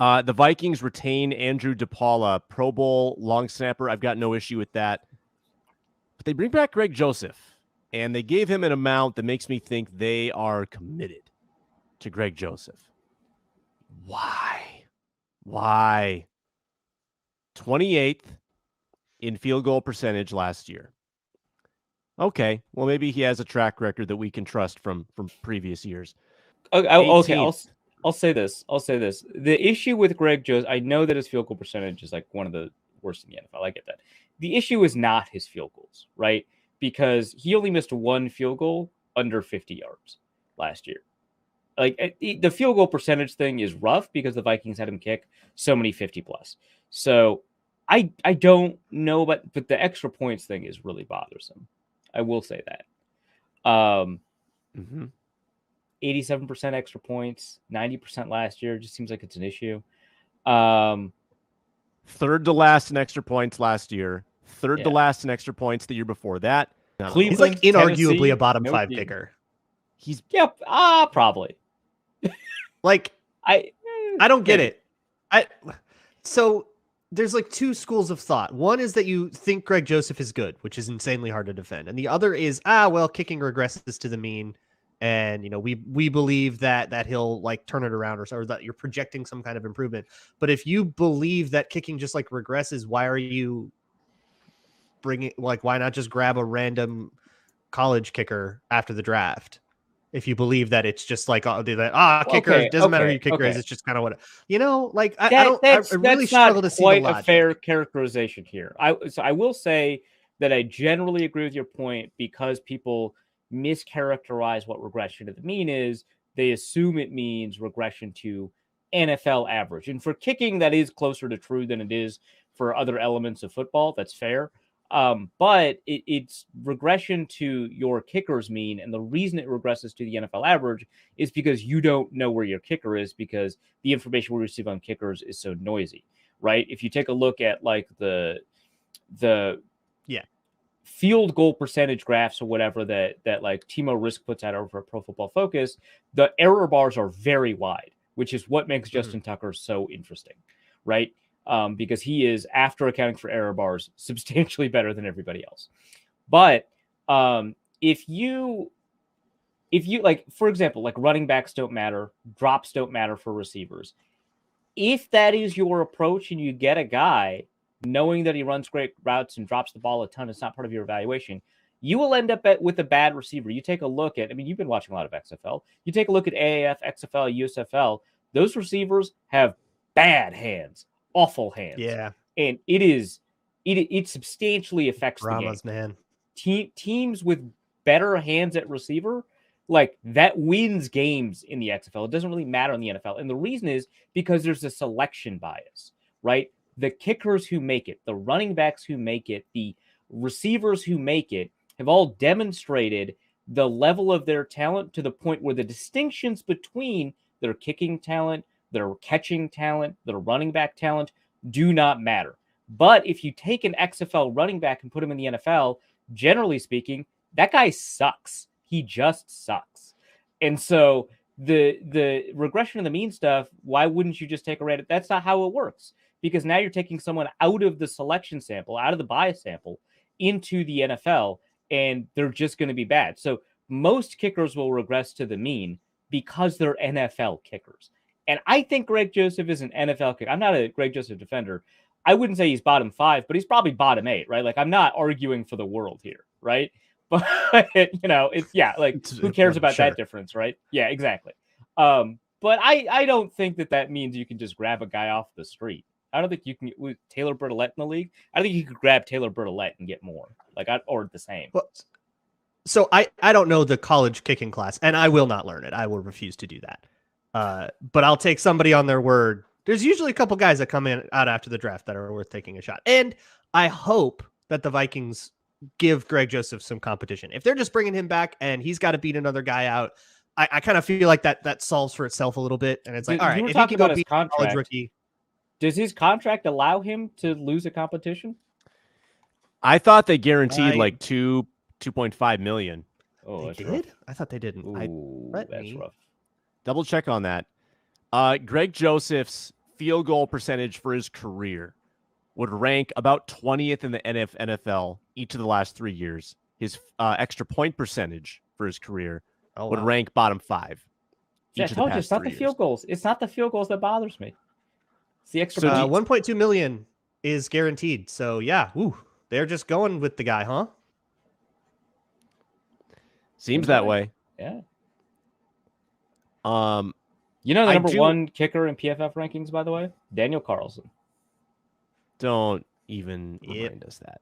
The Vikings retain Andrew DePaula, Pro Bowl long snapper. I've got no issue with that. But they bring back Greg Joseph, and they gave him an amount that makes me think they are committed to Greg Joseph. Why? 28th in field goal percentage last year. Okay, well, maybe he has a track record that we can trust from previous years. Okay, I'll say this. The issue with Greg Joseph, I know that his field goal percentage is like one of the worst in the NFL. I get that. The issue is not his field goals, right? Because he only missed one field goal under 50 yards last year. Like the field goal percentage thing is rough because the Vikings had him kick so many 50+. So I don't know, but the extra points thing is really bothersome. I will say that. 87% extra points, 90% last year. Just seems like it's an issue. Third to last in extra points last year. Third to last in extra points the year before that. He's like inarguably Tennessee, a bottom five kicker. He's probably. Like I don't get it. So there's like two schools of thought. One is that you think Greg Joseph is good, which is insanely hard to defend, and the other is kicking regresses to the mean. And, we believe that he'll like turn it around or that you're projecting some kind of improvement. But if you believe that kicking just like regresses, why are you why not just grab a random college kicker after the draft? If you believe that it's just like, kicker, it doesn't matter who your kicker is. It's just kind of what, I really struggle to see the logic. Quite a fair characterization here. I will say that I generally agree with your point because people mischaracterize what regression to the mean is. They assume it means regression to NFL average. And for kicking, that is closer to true than it is for other elements of football. That's fair. But it's regression to your kicker's mean. And the reason it regresses to the NFL average is because you don't know where your kicker is because the information we receive on kickers is so noisy, right? If you take a look at like the field goal percentage graphs or whatever that like Timo Risk puts out over Pro Football Focus, the error bars are very wide, which is what makes Justin Tucker so interesting, right? Because he is, after accounting for error bars, substantially better than everybody else. But if you like, for example, like running backs don't matter, drops don't matter for receivers. If that is your approach and you get a guy knowing that he runs great routes and drops the ball a ton, it's not part of your evaluation, you will end up with a bad receiver. You take a look at, you've been watching a lot of XFL. You take a look at AAF, XFL, USFL. Those receivers have bad hands, awful hands. Yeah. And it substantially affects Dramas, the game. Man. Teams with better hands at receiver, like that wins games in the XFL. It doesn't really matter in the NFL. And the reason is because there's a selection bias, right? The kickers who make it, the running backs who make it, the receivers who make it have all demonstrated the level of their talent to the point where the distinctions between their kicking talent, their catching talent, their running back talent do not matter. But if you take an XFL running back and put him in the NFL, generally speaking, that guy sucks. He just sucks. And so the regression of the mean stuff, why wouldn't you just take a random? That's not how it works. Because now you're taking someone out of the selection sample, out of the bias sample, into the NFL, and they're just going to be bad. So most kickers will regress to the mean because they're NFL kickers. And I think Greg Joseph is an NFL kicker. I'm not a Greg Joseph defender. I wouldn't say he's bottom 5, but he's probably bottom 8, right? Like, I'm not arguing for the world here, right? But, who cares about that difference, right? Yeah, exactly. But I don't think that means you can just grab a guy off the street. I don't think you can with Taylor Bertolette in the league. I think you could grab Taylor Bertolette and get more, or the same. Well, so I don't know the college kicking class, and I will not learn it. I will refuse to do that. But I'll take somebody on their word. There's usually a couple guys that come out after the draft that are worth taking a shot, and I hope that the Vikings give Greg Joseph some competition. If they're just bringing him back and he's got to beat another guy out, I kind of feel like that solves for itself a little bit. And it's like, all right, if he can go beat a college rookie. Does his contract allow him to lose a competition? I thought they guaranteed like $2.5 million. Oh, they did? rough. I thought they didn't. Ooh, that's rough. Double check on that. Greg Joseph's field goal percentage for his career would rank about 20th in the NFL each of the last 3 years. His extra point percentage for his career would rank bottom 5. I told you, it's not the field goals. It's not the field goals that bothers me. It's the extra. 1.2 million is guaranteed. So yeah, they're just going with the guy, huh? Seems that way. Yeah. The number one kicker in PFF rankings, by the way, Daniel Carlson. Don't even remind us that.